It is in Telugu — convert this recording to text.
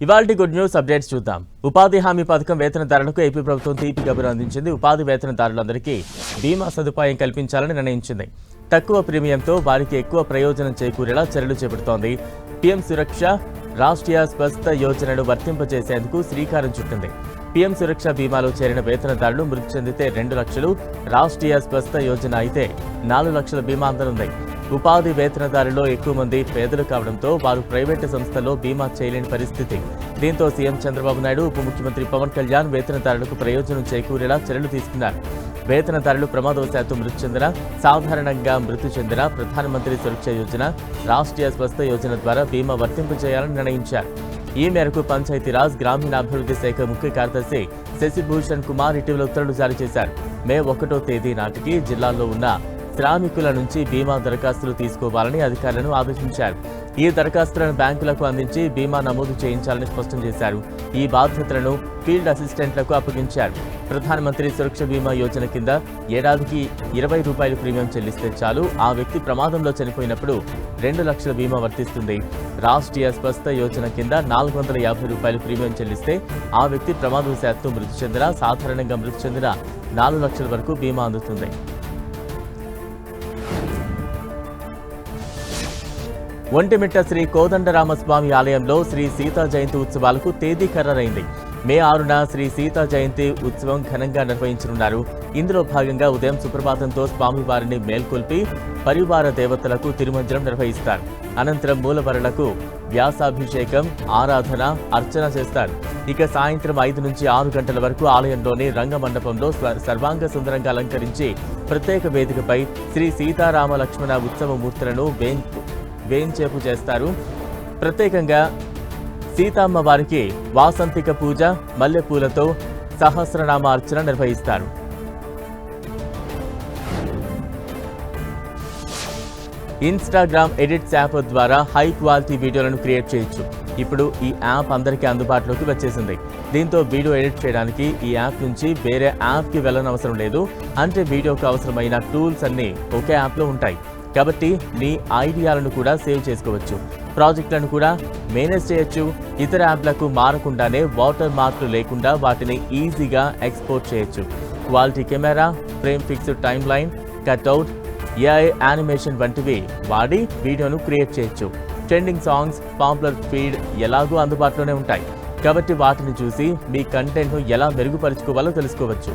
ఇవాల్టి గుడ్ న్యూస్ అప్డేట్స్ చూద్దాం. ఉపాధి హామీ పథకం వేతనదారులకు ఏపీ ప్రభుత్వం తీపి కబురు అందించింది. ఉపాధి వేతనదారులందరికీ బీమా సదుపాయం కల్పించాలని నిర్ణయించింది. తక్కువ ప్రీమియంతో వారికి ఎక్కువ ప్రయోజనం చేకూరేలా చర్యలు చేపడుతోంది. పీఎం సురక్ష రాష్ట్రీయ స్వస్థ యోజనను వర్తింపజేసేందుకు శ్రీకారం చుట్టింది. పీఎం సురక్ష బీమాలో చేరిన వేతనదారులు మృతి చెందితే 2 లక్షలు, రాష్ట్రీయ స్వస్థ యోజన అయితే 4 లక్షల బీమా అందనుంది. ఉపాధి వేతనదారుల్లో ఎక్కువ మంది పేదలు కావడంతో వారు ప్రైవేటు సంస్థల్లో బీమా చేయలేని పరిస్థితి. దీంతో సీఎం చంద్రబాబు నాయుడు, ఉప ముఖ్యమంత్రి పవన్ కళ్యాణ్ వేతనదారులకు ప్రయోజనం చేకూరేలా చర్యలు తీసుకున్నారు. వేతనదారులు ప్రమాదవశాత్తు మృతి చెందిన, సాధారణంగా మృతి చెందిన ప్రధానమంత్రి సురక్ష యోజన, రాష్ట్రీయ స్వస్థ యోజన ద్వారా బీమా వర్తింపజేయాలని నిర్ణయించారు. ఈ మేరకు పంచాయతీరాజ్ గ్రామీణాభివృద్ధి శాఖ ముఖ్య కార్యదర్శి శశిభూషణ్ కుమార్ ఇటీవల ఉత్తర్వులు జారీ చేశారు. మే 1వ తేదీ నాటికి జిల్లాల్లో ఉన్న శ్రామికుల నుంచి బీమా దరఖాస్తులు తీసుకోవాలని అధికారులను ఆదేశించారు. ఈ దరఖాస్తులను బ్యాంకులకు అందించి బీమా నమోదు చేయించాలని స్పష్టం చేశారు. ఈ బాధ్యతలను ఫీల్డ్ అసిస్టెంట్లకు అప్పగించారు. ప్రధానమంత్రి సురక్ష బీమా యోజన కింద ఏడాదికి ₹20 ప్రీమియం చెల్లిస్తే చాలు. ఆ వ్యక్తి ప్రమాదంలో చనిపోయినప్పుడు 2 లక్షల బీమా వర్తిస్తుంది. రాష్ట్రీయ స్వస్థ యోజన కింద ₹450 ప్రీమియం చెల్లిస్తే ఆ వ్యక్తి ప్రమాదవశాత్తు మృతి చెందిన, సాధారణంగా మృతి చెందిన 4 లక్షల వరకు బీమా అందుతుంది. ఒంటిమిట్ట శ్రీ కోదండరామస్వామి ఆలయంలో శ్రీ సీతా జయంతి ఉత్సవాలకు తేదీ ఖరారైంది. మే 6న శ్రీ సీతా జయంతి ఉత్సవం ఘనంగా నిర్వహించనున్నారు. ఇందులో భాగంగా ఉదయం సుప్రభాతంతో స్వామివారిని మేల్కొల్పి పరివార దేవతలకు తిరుమంజనం నిర్వహిస్తారు. అనంతరం మూలవరులకు వ్యాసాభిషేకం, ఆరాధన, అర్చన చేస్తారు. ఇక సాయంత్రం 5 నుంచి 6 గంటల వరకు ఆలయంలోని రంగమండపంలో సర్వాంగ సుందరంగా అలంకరించి ప్రత్యేక వేదికపై శ్రీ సీతారామ లక్ష్మణ ఉత్సవ మూర్తులను వేంచేపు చేస్తారు. ప్రత్యేకంగా సీతమ్మ వారికి వాసంతిక పూజ, మల్లెపూలతో సహస్రనామ అర్చన నిర్వహిస్తారు. ఇన్స్టాగ్రామ్ ఎడిట్స్ యాప్ ద్వారా హై క్వాలిటీ వీడియోలను క్రియేట్ చేయొచ్చు. ఇప్పుడు ఈ యాప్ అందరికీ అందుబాటులోకి వచ్చేసింది. దీంతో వీడియో ఎడిట్ చేయడానికి ఈ యాప్ నుంచి వేరే యాప్కి వెళ్ళనవసరం లేదు. అంటే వీడియోకు అవసరమైన టూల్స్ అన్నీ ఒకే యాప్లో ఉంటాయి. కాబట్టి మీ ఐడియాలను కూడా సేవ్ చేసుకోవచ్చు. ప్రాజెక్టులను కూడా మేనేజ్ చేయొచ్చు. ఇతర యాప్లకు మారకుండానే వాటర్ మార్కులు లేకుండా వాటిని ఈజీగా ఎక్స్పోర్ట్ చేయొచ్చు. Quality camera, frame fixed time line, cutout, AI animation వంటివి వాడి వీడియోను క్రియేట్ చేయొచ్చు. ట్రెండింగ్ సాంగ్స్, పాపులర్ ఫీడ్ ఎలాగూ అందుబాటులోనే ఉంటాయి. కాబట్టి వాటిని చూసి మీ కంటెంట్ను ఎలా మెరుగుపరుచుకోవాలో తెలుసుకోవచ్చు.